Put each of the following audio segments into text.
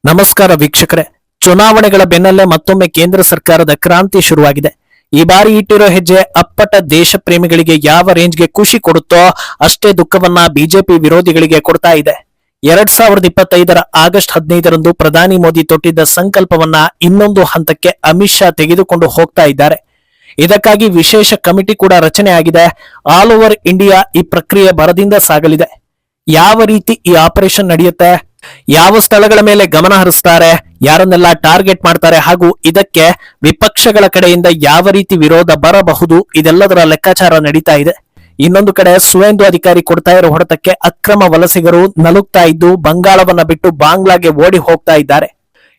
ನಮಸ್ಕಾರ ವೀಕ್ಷಕರೇ. ಚುನಾವಣೆಗಳ ಬೆನ್ನಲ್ಲೇ ಮತ್ತೊಮ್ಮೆ ಕೇಂದ್ರ ಸರ್ಕಾರದ ಕ್ರಾಂತಿ ಶುರುವಾಗಿದೆ. ಈ ಬಾರಿ ಇಟ್ಟಿರೋ ಹೆಜ್ಜೆ ಅಪ್ಪಟ ದೇಶ ಪ್ರೇಮಿಗಳಿಗೆ ಯಾವ ರೇಂಜ್ಗೆ ಖುಷಿ ಕೊಡುತ್ತೋ ಅಷ್ಟೇ ದುಃಖವನ್ನ ಬಿಜೆಪಿ ವಿರೋಧಿಗಳಿಗೆ ಕೊಡ್ತಾ ಇದೆ. 2025 ಆಗಸ್ಟ್ 15ರಂದು ಪ್ರಧಾನಿ ಮೋದಿ ತೊಟ್ಟಿದ್ದ ಸಂಕಲ್ಪವನ್ನ ಇನ್ನೊಂದು ಹಂತಕ್ಕೆ ಅಮಿತ್ ಶಾ ತೆಗೆದುಕೊಂಡು ಹೋಗ್ತಾ ಇದ್ದಾರೆ. ಇದಕ್ಕಾಗಿ ವಿಶೇಷ ಕಮಿಟಿ ಕೂಡ ರಚನೆ ಆಗಿದೆ. ಆಲ್ ಓವರ್ ಇಂಡಿಯಾ ಈ ಪ್ರಕ್ರಿಯೆ ಭರದಿಂದ ಸಾಗಲಿದೆ. ಯಾವ ರೀತಿ ಈ ಆಪರೇಷನ್ ನಡೆಯುತ್ತೆ, ಯಾವ ಸ್ಥಳಗಳ ಮೇಲೆ ಗಮನ ಹರಿಸ್ತಾರೆ, ಯಾರನ್ನೆಲ್ಲ ಟಾರ್ಗೆಟ್ ಮಾಡ್ತಾರೆ, ಹಾಗೂ ಇದಕ್ಕೆ ವಿಪಕ್ಷಗಳ ಕಡೆಯಿಂದ ಯಾವ ರೀತಿ ವಿರೋಧ ಬರಬಹುದು, ಇದೆಲ್ಲದರ ಲೆಕ್ಕಾಚಾರ ನಡೀತಾ ಇದೆ. ಇನ್ನೊಂದು ಕಡೆ ಸುವೇಂದು ಅಧಿಕಾರಿ ಕೊಡ್ತಾ ಇರೋ ಹೊಡೆತಕ್ಕೆ ಅಕ್ರಮ ವಲಸಿಗರು ನಲುಗ್ತಾ ಇದ್ದು ಬಂಗಾಳವನ್ನ ಬಿಟ್ಟು ಬಾಂಗ್ಲಾಗೆ ಓಡಿ ಹೋಗ್ತಾ ಇದ್ದಾರೆ.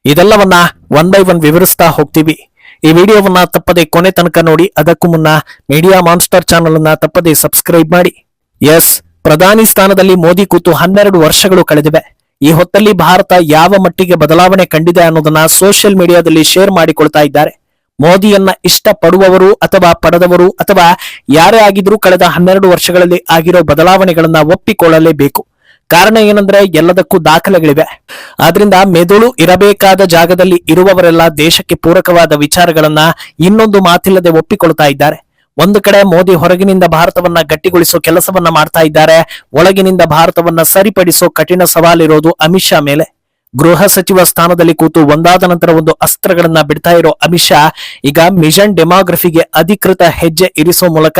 ಇದೆಲ್ಲವನ್ನ ಒನ್ ಬೈ ಒನ್ ವಿವರಿಸ್ತಾ ಹೋಗ್ತೀವಿ. ಈ ವಿಡಿಯೋವನ್ನ ತಪ್ಪದೆ ಕೊನೆ ತನಕ ನೋಡಿ. ಅದಕ್ಕೂ ಮುನ್ನ ಮೀಡಿಯಾ ಮಾನ್ಸ್ಟರ್ ಚಾನೆಲ್ ಅನ್ನ ತಪ್ಪದೆ ಸಬ್ಸ್ಕ್ರೈಬ್ ಮಾಡಿ. ಎಸ್, ಪ್ರಧಾನಿ ಸ್ಥಾನದಲ್ಲಿ ಮೋದಿ ಕೂತು 12 ವರ್ಷಗಳು ಕಳೆದಿವೆ. ಈ ಹೊತ್ತಲ್ಲಿ ಭಾರತ ಯಾವ ಮಟ್ಟಿಗೆ ಬದಲಾವಣೆ ಕಂಡಿದೆ ಅನ್ನೋದನ್ನ ಸೋಷಿಯಲ್ ಮೀಡಿಯಾದಲ್ಲಿ ಶೇರ್ ಮಾಡಿಕೊಳ್ತಾ ಇದ್ದಾರೆ. ಮೋದಿಯನ್ನ ಇಷ್ಟ ಪಡುವವರು ಅಥವಾ ಪಡೆದವರು ಅಥವಾ ಯಾರೇ ಆಗಿದ್ರೂ ಕಳೆದ 12 ವರ್ಷಗಳಲ್ಲಿ ಆಗಿರೋ ಬದಲಾವಣೆಗಳನ್ನ ಒಪ್ಪಿಕೊಳ್ಳಲೇಬೇಕು. ಕಾರಣ ಏನಂದ್ರೆ ಎಲ್ಲದಕ್ಕೂ ದಾಖಲೆಗಳಿವೆ. ಆದ್ರಿಂದ ಮೆದುಳು ಇರಬೇಕಾದ ಜಾಗದಲ್ಲಿ ಇರುವವರೆಲ್ಲ ದೇಶಕ್ಕೆ ಪೂರಕವಾದ ವಿಚಾರಗಳನ್ನ ಇನ್ನೊಂದು ಮಾತಿಲ್ಲದೆ ಒಪ್ಪಿಕೊಳ್ತಾ ಇದ್ದಾರೆ. ಒಂದು ಕಡೆ ಮೋದಿ ಹೊರಗಿನಿಂದ ಭಾರತವನ್ನ ಗಟ್ಟಿಗೊಳಿಸೋ ಕೆಲಸವನ್ನ ಮಾಡ್ತಾ ಇದ್ದಾರೆ. ಒಳಗಿನಿಂದ ಭಾರತವನ್ನ ಸರಿಪಡಿಸೋ ಕಠಿಣ ಸವಾಲಿರೋದು ಅಮಿತ್ ಶಾ ಮೇಲೆ. ಗೃಹ ಸಚಿವ ಸ್ಥಾನದಲ್ಲಿ ಕೂತು ಒಂದಾದ ನಂತರ ಒಂದು ಅಸ್ತ್ರಗಳನ್ನ ಬಿಡ್ತಾ ಇರೋ ಅಮಿತ್ ಶಾ ಈಗ ಮಿಷನ್ ಡೆಮೋಗ್ರಫಿಗೆ ಅಧಿಕೃತ ಹೆಜ್ಜೆ ಇರಿಸೋ ಮೂಲಕ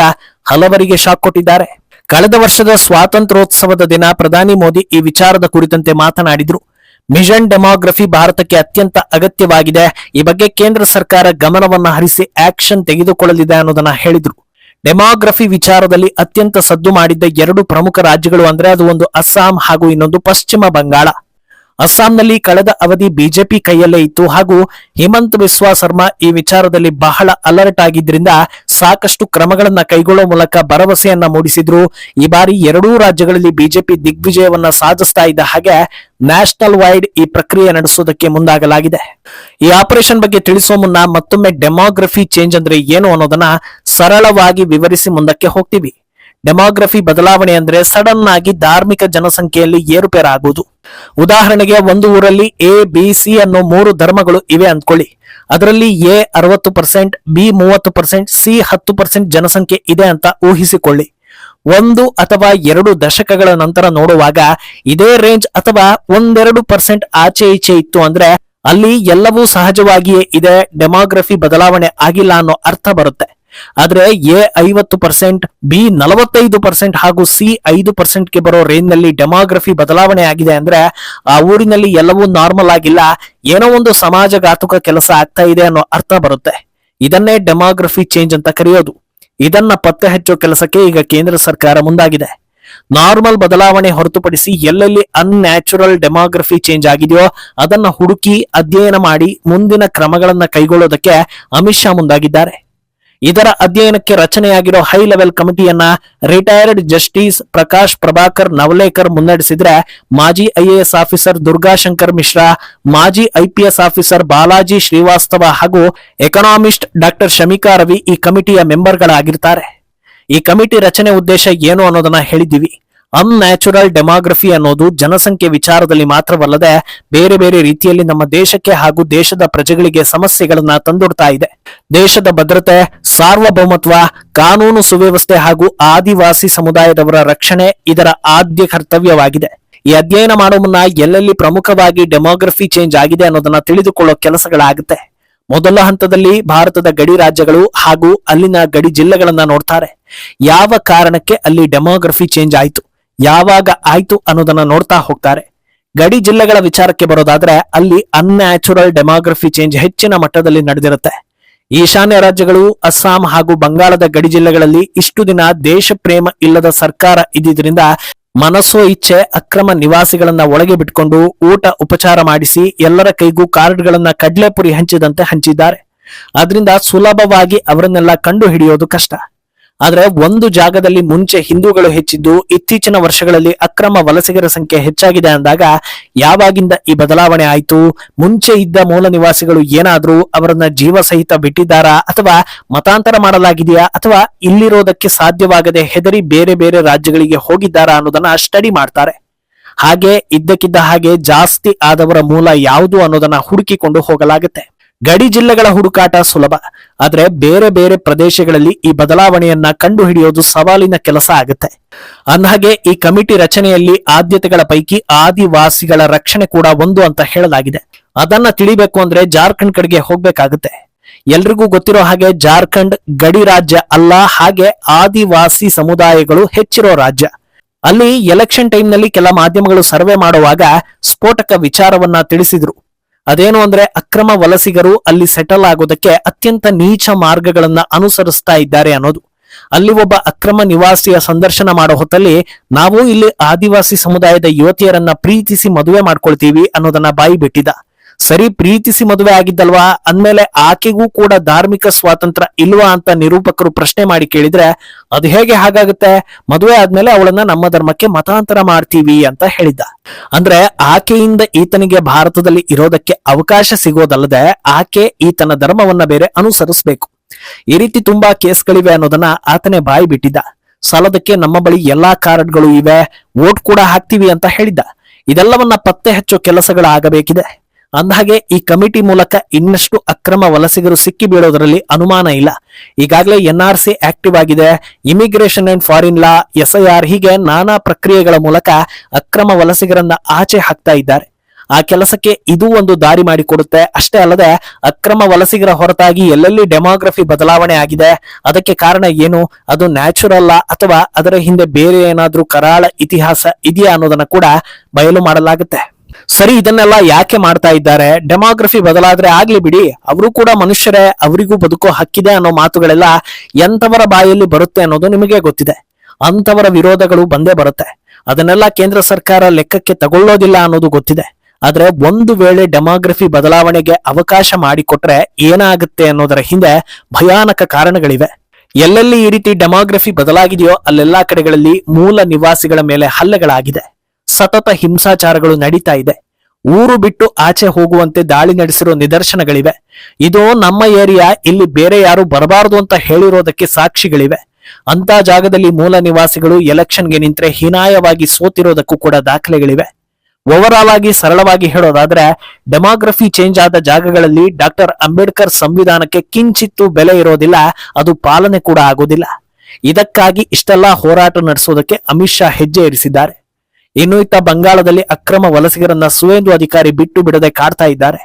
ಹಲವರಿಗೆ ಶಾಕ್ ಕೊಟ್ಟಿದ್ದಾರೆ. ಕಳೆದ ವರ್ಷದ ಸ್ವಾತಂತ್ರ್ಯೋತ್ಸವದ ದಿನ ಪ್ರಧಾನಿ ಮೋದಿ ಈ ವಿಚಾರದ ಕುರಿತಂತೆ ಮಾತನಾಡಿದ್ರು. ಮಿಷನ್ ಡೆಮೋಗ್ರಫಿ ಭಾರತಕ್ಕೆ ಅತ್ಯಂತ ಅಗತ್ಯವಾಗಿದೆ. ಈ ಬಗ್ಗೆ ಕೇಂದ್ರ ಸರ್ಕಾರ ಗಮನವನ್ನ ಹರಿಸಿ ಆಕ್ಷನ್ ತೆಗೆದುಕೊಳ್ಳಲಿದೆ ಅನ್ನೋದನ್ನ ಹೇಳಿದ್ರು. ಡೆಮೋಗ್ರಫಿ ವಿಚಾರದಲ್ಲಿ ಅತ್ಯಂತ ಸದ್ದು ಮಾಡಿದ್ದ 2 ಪ್ರಮುಖ ರಾಜ್ಯಗಳು ಅಂದ್ರೆ ಅದು ಒಂದು ಅಸ್ಸಾಂ ಹಾಗೂ ಇನ್ನೊಂದು ಪಶ್ಚಿಮ ಬಂಗಾಳ. ಅಸ್ಸಾಂನಲ್ಲಿ ಕಳೆದ ಅವಧಿ ಬಿಜೆಪಿ ಕೈಯಲ್ಲೇ ಇತ್ತು ಹಾಗೂ ಹಿಮಂತ್ ಬಿಸ್ವಾ ಸರ್ಮಾ ಈ ವಿಚಾರದಲ್ಲಿ ಬಹಳ ಅಲರ್ಟ್ ಆಗಿದ್ರಿಂದ ಸಾಕಷ್ಟು ಕ್ರಮಗಳನ್ನ ಕೈಗೊಳ್ಳುವ ಮೂಲಕ ಭರವಸೆಯನ್ನ ಮೂಡಿಸಿದ್ರು. ಈ ಬಾರಿ 2 ರಾಜ್ಯಗಳಲ್ಲಿ ಬಿಜೆಪಿ ದಿಗ್ವಿಜಯವನ್ನ ಸಾಧಿಸ್ತಾ ಇದ್ದ ಹಾಗೆ ನ್ಯಾಷನಲ್ ವೈಡ್ ಈ ಪ್ರಕ್ರಿಯೆ ನಡೆಸೋದಕ್ಕೆ ಮುಂದಾಗಲಾಗಿದೆ. ಈ ಆಪರೇಷನ್ ಬಗ್ಗೆ ತಿಳಿಸುವ ಮುನ್ನ ಮತ್ತೊಮ್ಮೆ ಡೆಮೋಗ್ರಫಿ ಚೇಂಜ್ ಅಂದ್ರೆ ಏನು ಅನ್ನೋದನ್ನ ಸರಳವಾಗಿ ವಿವರಿಸಿ ಮುಂದಕ್ಕೆ ಹೋಗ್ತೀವಿ. ಡೆಮೋಗ್ರಫಿ ಬದಲಾವಣೆ ಅಂದ್ರೆ ಸಡನ್ ಆಗಿ ಧಾರ್ಮಿಕ ಜನಸಂಖ್ಯೆಯಲ್ಲಿ ಏರುಪೇರಾಗುವುದು. ಉದಾಹರಣೆಗೆ ಒಂದು ಊರಲ್ಲಿ ಎ, ಬಿ, ಸಿ ಅನ್ನೋ 3 ಧರ್ಮಗಳು ಇವೆ ಅಂದ್ಕೊಳ್ಳಿ. ಅದರಲ್ಲಿ ಎ 60%, ಬಿ 30%, ಸಿ 10% ಜನಸಂಖ್ಯೆ ಇದೆ ಅಂತ ಊಹಿಸಿಕೊಳ್ಳಿ. 1 ಅಥವಾ 2 ದಶಕಗಳ ನಂತರ ನೋಡುವಾಗ ಇದೇ ರೇಂಜ್ ಅಥವಾ 1-2% ಆಚೆ ಈಚೆ ಇತ್ತು ಅಂದ್ರೆ ಅಲ್ಲಿ ಎಲ್ಲವೂ ಸಹಜವಾಗಿಯೇ ಇದೆ, ಡೆಮೋಗ್ರಫಿ ಬದಲಾವಣೆ ಆಗಿಲ್ಲ ಅನ್ನೋ ಅರ್ಥ ಬರುತ್ತೆ. ಆದ್ರೆ ಎ 50%, ಬಿ 45% ಹಾಗೂ ಸಿ 5%ಗೆ ಬರೋ ರೇಂಜ್ ನಲ್ಲಿ ಡೆಮೋಗ್ರಫಿ ಬದಲಾವಣೆ ಆಗಿದೆ ಅಂದ್ರೆ ಆ ಊರಿನಲ್ಲಿ ಎಲ್ಲವೂ ನಾರ್ಮಲ್ ಆಗಿಲ್ಲ, ಏನೋ ಒಂದು ಸಮಾಜಘಾತುಕ ಕೆಲಸ ಆಗ್ತಾ ಇದೆ ಅನ್ನೋ ಅರ್ಥ ಬರುತ್ತೆ. ಇದನ್ನೇ ಡೆಮೋಗ್ರಫಿ ಚೇಂಜ್ ಅಂತ ಕರೆಯೋದು. ಇದನ್ನ ಪತ್ತೆ ಹಚ್ಚೋ ಕೆಲಸಕ್ಕೆ ಈಗ ಕೇಂದ್ರ ಸರ್ಕಾರ ಮುಂದಾಗಿದೆ. ನಾರ್ಮಲ್ ಬದಲಾವಣೆ ಹೊರತುಪಡಿಸಿ ಎಲ್ಲೆಲ್ಲಿ ಅನ್ಯಾಚುರಲ್ ಡೆಮೋಗ್ರಫಿ ಚೇಂಜ್ ಆಗಿದೆಯೋ ಅದನ್ನ ಹುಡುಕಿ ಅಧ್ಯಯನ ಮಾಡಿ ಮುಂದಿನ ಕ್ರಮಗಳನ್ನ ಕೈಗೊಳ್ಳೋದಕ್ಕೆ ಅಮಿತ್ ಶಾ ಮುಂದಾಗಿದ್ದಾರೆ. ಇದರ ಅಧ್ಯಯನಕ್ಕೆ ರಚನೆಯಾಗಿರೋ ಹೈ ಲೆವೆಲ್ ಕಮಿಟಿಯನ್ನ ರಿಟೈರ್ಡ್ ಜಸ್ಟಿಸ್ ಪ್ರಕಾಶ್ ಪ್ರಭಾಕರ್ ನವಲೇಕರ್ ಮುನ್ನಡೆಸಿದ್ರೆ ಮಾಜಿ ಐಎಎಸ್ ಆಫೀಸರ್ ದುರ್ಗಾಶಂಕರ್ ಮಿಶ್ರಾ, ಮಾಜಿ ಐಪಿಎಸ್ ಆಫೀಸರ್ ಬಾಲಾಜಿ ಶ್ರೀವಾಸ್ತವ ಹಾಗೂ ಎಕನಾಮಿಸ್ಟ್ ಡಾಕ್ಟರ್ ಶಮಿಕಾ ರವಿ ಈ ಕಮಿಟಿಯ ಮೆಂಬರ್ಗಳಾಗಿರ್ತಾರೆ. ಈ ಕಮಿಟಿ ರಚನೆ ಉದ್ದೇಶ ಏನು ಅನ್ನೋದನ್ನ ಹೇಳಿದ್ದೀವಿ. ಅನ್ಯಾಚುರಲ್ ಡೆಮೋಗ್ರಫಿ ಅನ್ನೋದು ಜನಸಂಖ್ಯೆ ವಿಚಾರದಲ್ಲಿ ಮಾತ್ರವಲ್ಲದೆ ಬೇರೆ ಬೇರೆ ರೀತಿಯಲ್ಲಿ ನಮ್ಮ ದೇಶಕ್ಕೆ ಹಾಗೂ ದೇಶದ ಪ್ರಜೆಗಳಿಗೆ ಸಮಸ್ಯೆಗಳನ್ನ ತಂದೊಡ್ತಾ ಇದೆ. ದೇಶದ ಭದ್ರತೆ, ಸಾರ್ವಭೌಮತ್ವ, ಕಾನೂನು ಸುವ್ಯವಸ್ಥೆ ಹಾಗೂ ಆದಿವಾಸಿ ಸಮುದಾಯದವರ ರಕ್ಷಣೆ ಇದರ ಆದ್ಯ ಕರ್ತವ್ಯವಾಗಿದೆ. ಈ ಅಧ್ಯಯನ ಮಾಡೋ ಮುನ್ನ ಎಲ್ಲೆಲ್ಲಿ ಪ್ರಮುಖವಾಗಿ ಡೆಮೋಗ್ರಫಿ ಚೇಂಜ್ ಆಗಿದೆ ಅನ್ನೋದನ್ನ ತಿಳಿದುಕೊಳ್ಳೋ ಕೆಲಸಗಳಾಗುತ್ತೆ. ಮೊದಲ ಹಂತದಲ್ಲಿ ಭಾರತದ ಗಡಿ ರಾಜ್ಯಗಳು ಹಾಗೂ ಅಲ್ಲಿನ ಗಡಿ ಜಿಲ್ಲೆಗಳನ್ನ ನೋಡ್ತಾರೆ. ಯಾವ ಕಾರಣಕ್ಕೆ ಅಲ್ಲಿ ಡೆಮೋಗ್ರಫಿ ಚೇಂಜ್ ಆಯ್ತು, ಯಾವಾಗ ಆಯ್ತು ಅನ್ನೋದನ್ನ ನೋಡ್ತಾ ಹೋಗ್ತಾರೆ. ಗಡಿ ಜಿಲ್ಲೆಗಳ ವಿಚಾರಕ್ಕೆ ಬರೋದಾದ್ರೆ ಅಲ್ಲಿ ಅನ್ಯಾಚುರಲ್ ಡೆಮೋಗ್ರಫಿ ಚೇಂಜ್ ಹೆಚ್ಚಿನ ಮಟ್ಟದಲ್ಲಿ ನಡೆದಿರುತ್ತೆ. ಈಶಾನ್ಯ ರಾಜ್ಯಗಳು, ಅಸ್ಸಾಂ ಹಾಗೂ ಬಂಗಾಳದ ಗಡಿ ಜಿಲ್ಲೆಗಳಲ್ಲಿ ಇಷ್ಟು ದಿನ ದೇಶ ಪ್ರೇಮ ಇಲ್ಲದ ಸರ್ಕಾರ ಇದ್ದಿದ್ರಿಂದ ಮನಸ್ಸೋ ಇಚ್ಛೆ ಅಕ್ರಮ ನಿವಾಸಿಗಳನ್ನ ಒಳಗೆ ಬಿಟ್ಕೊಂಡು ಊಟ ಉಪಚಾರ ಮಾಡಿಸಿ ಎಲ್ಲರ ಕೈಗೂ ಕಾರ್ಡ್ಗಳನ್ನ ಕಡ್ಲೆಪುರಿ ಹಂಚಿದಂತೆ ಹಂಚಿದ್ದಾರೆ. ಆದ್ರಿಂದ ಸುಲಭವಾಗಿ ಅವರನ್ನೆಲ್ಲ ಕಂಡು ಹಿಡಿಯೋದು ಕಷ್ಟ. ಆದ್ರೆ ಒಂದು ಜಾಗದಲ್ಲಿ ಮುಂಚೆ ಹಿಂದೂಗಳು ಹೆಚ್ಚಿದ್ದು ಇತ್ತೀಚಿನ ವರ್ಷಗಳಲ್ಲಿ ಅಕ್ರಮ ವಲಸಿಗರ ಸಂಖ್ಯೆ ಹೆಚ್ಚಾಗಿದೆ ಅಂದಾಗ ಯಾವಾಗಿಂದ ಈ ಬದಲಾವಣೆ ಆಯ್ತು, ಮುಂಚೆ ಇದ್ದ ಮೂಲ ನಿವಾಸಿಗಳು ಏನಾದ್ರೂ ಅವರನ್ನ ಜೀವ ಸಹಿತ ಬಿಟ್ಟಿದ್ದಾರಾ ಅಥವಾ ಮತಾಂತರ ಮಾಡಲಾಗಿದೆಯಾ ಅಥವಾ ಇಲ್ಲಿರೋದಕ್ಕೆ ಸಾಧ್ಯವಾಗದೆ ಹೆದರಿ ಬೇರೆ ಬೇರೆ ರಾಜ್ಯಗಳಿಗೆ ಹೋಗಿದ್ದಾರಾ ಅನ್ನೋದನ್ನ ಸ್ಟಡಿ ಮಾಡ್ತಾರೆ. ಹಾಗೆ ಇದ್ದಕ್ಕಿದ್ದ ಹಾಗೆ ಜಾಸ್ತಿ ಆದವರ ಮೂಲ ಯಾವುದು ಅನ್ನೋದನ್ನ ಹುಡುಕಿಕೊಂಡು ಹೋಗಲಾಗುತ್ತೆ. ಗಡಿ ಜಿಲ್ಲೆಗಳ ಹುಡುಕಾಟ ಸುಲಭ, ಆದ್ರೆ ಬೇರೆ ಬೇರೆ ಪ್ರದೇಶಗಳಲ್ಲಿ ಈ ಬದಲಾವಣೆಯನ್ನ ಕಂಡುಹಿಡಿಯೋದು ಸವಾಲಿನ ಕೆಲಸ ಆಗುತ್ತೆ. ಅಂದಹಾಗೆ ಈ ಕಮಿಟಿ ರಚನೆಯಲ್ಲಿ ಆದ್ಯತೆಗಳ ಪೈಕಿ ಆದಿವಾಸಿಗಳ ರಕ್ಷಣೆ ಕೂಡ ಒಂದು ಅಂತ ಹೇಳಲಾಗಿದೆ. ಅದನ್ನ ತಿಳಿಬೇಕು ಅಂದ್ರೆ ಜಾರ್ಖಂಡ್ ಕಡೆಗೆ ಹೋಗ್ಬೇಕಾಗುತ್ತೆ. ಎಲ್ರಿಗೂ ಗೊತ್ತಿರೋ ಹಾಗೆ ಜಾರ್ಖಂಡ್ ಗಡಿ ರಾಜ್ಯ ಅಲ್ಲ, ಹಾಗೆ ಆದಿವಾಸಿ ಸಮುದಾಯಗಳು ಹೆಚ್ಚಿರೋ ರಾಜ್ಯ. ಅಲ್ಲಿ ಎಲೆಕ್ಷನ್ ಟೈಮ್ ನಲ್ಲಿ ಕೆಲ ಮಾಧ್ಯಮಗಳು ಸರ್ವೆ ಮಾಡುವಾಗ ಸ್ಫೋಟಕ ವಿಚಾರವನ್ನ ತಿಳಿಸಿದ್ರು. ಅದೇನು ಅಂದ್ರೆ ಅಕ್ರಮ ವಲಸಿಗರು ಅಲ್ಲಿ ಸೆಟಲ್ ಆಗೋದಕ್ಕೆ ಅತ್ಯಂತ ನೀಚ ಮಾರ್ಗಗಳನ್ನ ಅನುಸರಿಸ್ತಾ ಇದ್ದಾರೆ ಅನ್ನೋದು. ಅಲ್ಲಿ ಒಬ್ಬ ಅಕ್ರಮ ನಿವಾಸಿಯ ಸಂದರ್ಶನ ಮಾಡೋ ಹೊತ್ತಲ್ಲಿ ನಾವು ಇಲ್ಲಿ ಆದಿವಾಸಿ ಸಮುದಾಯದ ಯುವತಿಯರನ್ನ ಪ್ರೀತಿಸಿ ಮದುವೆ ಮಾಡ್ಕೊಳ್ತೀವಿ ಅನ್ನೋದನ್ನ ಬಾಯಿ ಬಿಟ್ಟಿದ್ದ. ಸರಿ, ಪ್ರೀತಿಸಿ ಮದುವೆ ಆಗಿದ್ದಲ್ವಾ ಅಂದ್ಮೇಲೆ ಆಕೆಗೂ ಕೂಡ ಧಾರ್ಮಿಕ ಸ್ವಾತಂತ್ರ್ಯ ಇಲ್ವಾ ಅಂತ ನಿರೂಪಕರು ಪ್ರಶ್ನೆ ಮಾಡಿ ಕೇಳಿದ್ರೆ ಅದು ಹೇಗೆ ಹಾಗಾಗುತ್ತೆ, ಮದುವೆ ಆದ್ಮೇಲೆ ಅವಳನ್ನ ನಮ್ಮ ಧರ್ಮಕ್ಕೆ ಮತಾಂತರ ಮಾಡ್ತೀವಿ ಅಂತ ಹೇಳಿದ್ದ. ಅಂದ್ರೆ ಆಕೆಯಿಂದ ಈತನಿಗೆ ಭಾರತದಲ್ಲಿ ಇರೋದಕ್ಕೆ ಅವಕಾಶ ಸಿಗೋದಲ್ಲದೆ ಆಕೆ ಈತನ ಧರ್ಮವನ್ನ ಬೇರೆ ಅನುಸರಿಸಬೇಕು. ಈ ರೀತಿ ತುಂಬಾ ಕೇಸ್ಗಳಿವೆ ಅನ್ನೋದನ್ನ ಆತನೇ ಬಾಯಿ ಬಿಟ್ಟಿದ್ದ. ಸಾಲದಕ್ಕೆ ನಮ್ಮ ಬಳಿ ಎಲ್ಲಾ ಕಾರ್ಡ್ಗಳು ಇವೆ, ವೋಟ್ ಕೂಡ ಹಾಕ್ತಿವಿ ಅಂತ ಹೇಳಿದ್ದ. ಇದೆಲ್ಲವನ್ನ ಪತ್ತೆ ಹಚ್ಚೋ ಕೆಲಸಗಳಾಗಬೇಕಿದೆ. ಅಂದಹಾಗೆ ಈ ಕಮಿಟಿ ಮೂಲಕ ಇನ್ನಷ್ಟು ಅಕ್ರಮ ವಲಸಿಗರು ಸಿಕ್ಕಿ ಬೀಳೋದ್ರಲ್ಲಿ ಅನುಮಾನ ಇಲ್ಲ. ಈಗಾಗಲೇ NRC ಆಕ್ಟಿವ್ ಆಗಿದೆ, immigration and foreign law, SIR, ಹೀಗೆ ನಾನಾ ಪ್ರಕ್ರಿಯೆಗಳ ಮೂಲಕ ಅಕ್ರಮ ವಲಸಿಗರನ್ನ ಆಚೆ ಹಾಕ್ತಾ ಇದ್ದಾರೆ. ಆ ಕೆಲಸಕ್ಕೆ ಇದು ಒಂದು ದಾರಿ ಮಾಡಿಕೊಡುತ್ತೆ. ಅಷ್ಟೇ ಅಲ್ಲದೆ ಅಕ್ರಮ ವಲಸಿಗರ ಹೊರತಾಗಿ ಎಲ್ಲೆಲ್ಲಿ ಡೆಮೋಗ್ರಫಿ ಬದಲಾವಣೆ ಆಗಿದೆ, ಅದಕ್ಕೆ ಕಾರಣ ಏನು, ಅದು ನ್ಯಾಚುರಲ್ ಅಥವಾ ಅದರ ಹಿಂದೆ ಬೇರೆ ಏನಾದ್ರೂ ಕರಾಳ ಇತಿಹಾಸ ಇದೆಯಾ ಅನ್ನೋದನ್ನ ಕೂಡ ಬಯಲು ಮಾಡಲಾಗುತ್ತೆ. ಸರಿ, ಇದನ್ನೆಲ್ಲ ಯಾಕೆ ಮಾಡ್ತಾ ಇದ್ದಾರೆ? ಡೆಮೋಗ್ರಫಿ ಬದಲಾದ್ರೆ ಆಗ್ಲಿ ಬಿಡಿ, ಅವರು ಕೂಡ ಮನುಷ್ಯರೇ, ಅವರಿಗೂ ಬದುಕೋ ಹಕ್ಕಿದೆ ಅನ್ನೋ ಮಾತುಗಳೆಲ್ಲ ಎಂತವರ ಬಾಯಲ್ಲಿ ಬರುತ್ತೆ ಅನ್ನೋದು ನಿಮಗೆ ಗೊತ್ತಿದೆ. ಅಂತವರ ವಿರೋಧಗಳು ಬಂದೇ ಬರುತ್ತೆ. ಅದನ್ನೆಲ್ಲ ಕೇಂದ್ರ ಸರ್ಕಾರ ಲೆಕ್ಕಕ್ಕೆ ತಗೊಳ್ಳೋದಿಲ್ಲ ಅನ್ನೋದು ಗೊತ್ತಿದೆ. ಆದ್ರೆ ಒಂದು ವೇಳೆ ಡೆಮೋಗ್ರಫಿ ಬದಲಾವಣೆಗೆ ಅವಕಾಶ ಮಾಡಿಕೊಟ್ರೆ ಏನಾಗುತ್ತೆ ಅನ್ನೋದರ ಹಿಂದೆ ಭಯಾನಕ ಕಾರಣಗಳಿವೆ. ಎಲ್ಲೆಲ್ಲಿ ಈ ರೀತಿ ಡೆಮೋಗ್ರಫಿ ಬದಲಾಗಿದೆಯೋ ಅಲ್ಲೆಲ್ಲಾ ಕಡೆಗಳಲ್ಲಿ ಮೂಲ ನಿವಾಸಿಗಳ ಮೇಲೆ ಹಲ್ಲೆಗಳಾಗಿದೆ. ಸತತ ಹಿಂಸಾಚಾರಗಳು ನಡೀತಾ ಇದೆ. ಊರು ಬಿಟ್ಟು ಆಚೆ ಹೋಗುವಂತೆ ದಾಳಿ ನಡೆಸಿರೋ ನಿದರ್ಶನಗಳಿವೆ. ಇದು ನಮ್ಮ ಏರಿಯಾ, ಇಲ್ಲಿ ಬೇರೆ ಯಾರು ಬರಬಾರದು ಅಂತ ಹೇಳಿರೋದಕ್ಕೆ ಸಾಕ್ಷಿಗಳಿವೆ. ಅಂತ ಜಾಗದಲ್ಲಿ ಮೂಲ ನಿವಾಸಿಗಳು ಎಲೆಕ್ಷನ್ಗೆ ನಿಂತ್ರೆ ಹೀನಾಯವಾಗಿ ಸೋತಿರೋದಕ್ಕೂ ಕೂಡ ದಾಖಲೆಗಳಿವೆ. ಓವರ್ ಆಲ್ ಆಗಿ ಸರಳವಾಗಿ ಹೇಳೋದಾದ್ರೆ ಡೆಮೋಗ್ರಫಿ ಚೇಂಜ್ ಆದ ಜಾಗಗಳಲ್ಲಿ ಡಾಕ್ಟರ್ ಅಂಬೇಡ್ಕರ್ ಸಂವಿಧಾನಕ್ಕೆ ಕಿಂಚಿತ್ತೂ ಬೆಲೆ ಇರೋದಿಲ್ಲ, ಅದು ಪಾಲನೆ ಕೂಡ ಆಗೋದಿಲ್ಲ. ಇದಕ್ಕಾಗಿ ಇಷ್ಟೆಲ್ಲಾ ಹೋರಾಟ ನಡೆಸೋದಕ್ಕೆ ಅಮಿತ್ ಶಾ ಹೆಜ್ಜೆ ಇರಿಸಿದ್ದಾರೆ. ಇನ್ನು ಇತ್ತ ಬಂಗಾಳದಲ್ಲಿ ಅಕ್ರಮ ವಲಸಿಗರನ್ನ ಸುವೇಂದು ಅಧಿಕಾರಿ ಬಿಟ್ಟು ಬಿಡದೆ ಕಾಡ್ತಾ ಇದ್ದಾರೆ.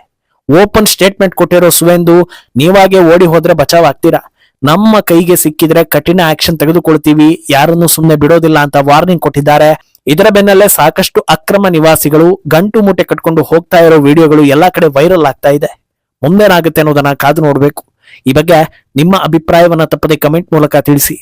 ಓಪನ್ ಸ್ಟೇಟ್ಮೆಂಟ್ ಕೊಟ್ಟಿರೋ ಸುವೇಂದು, ನೀವಾಗೆ ಓಡಿ ಹೋದ್ರೆ ಬಚಾವ್ ಆಗ್ತೀರಾ, ನಮ್ಮ ಕೈಗೆ ಸಿಕ್ಕಿದ್ರೆ ಕಠಿಣ ಆಕ್ಷನ್ ತೆಗೆದುಕೊಳ್ತೀವಿ, ಯಾರನ್ನು ಸುಮ್ಮನೆ ಬಿಡೋದಿಲ್ಲ ಅಂತ ವಾರ್ನಿಂಗ್ ಕೊಟ್ಟಿದ್ದಾರೆ. ಇದರ ಬೆನ್ನಲ್ಲೇ ಸಾಕಷ್ಟು ಅಕ್ರಮ ನಿವಾಸಿಗಳು ಗಂಟು ಮೂಟೆ ಕಟ್ಕೊಂಡು ಹೋಗ್ತಾ ಇರೋ ವಿಡಿಯೋಗಳು ಎಲ್ಲಾ ಕಡೆ ವೈರಲ್ ಆಗ್ತಾ ಇದೆ. ಮುಂದೇನಾಗುತ್ತೆ ಅನ್ನೋದನ್ನ ಕಾದು ನೋಡ್ಬೇಕು. ಈ ಬಗ್ಗೆ ನಿಮ್ಮ ಅಭಿಪ್ರಾಯವನ್ನ ತಪ್ಪದೆ ಕಮೆಂಟ್ ಮೂಲಕ ತಿಳಿಸಿ.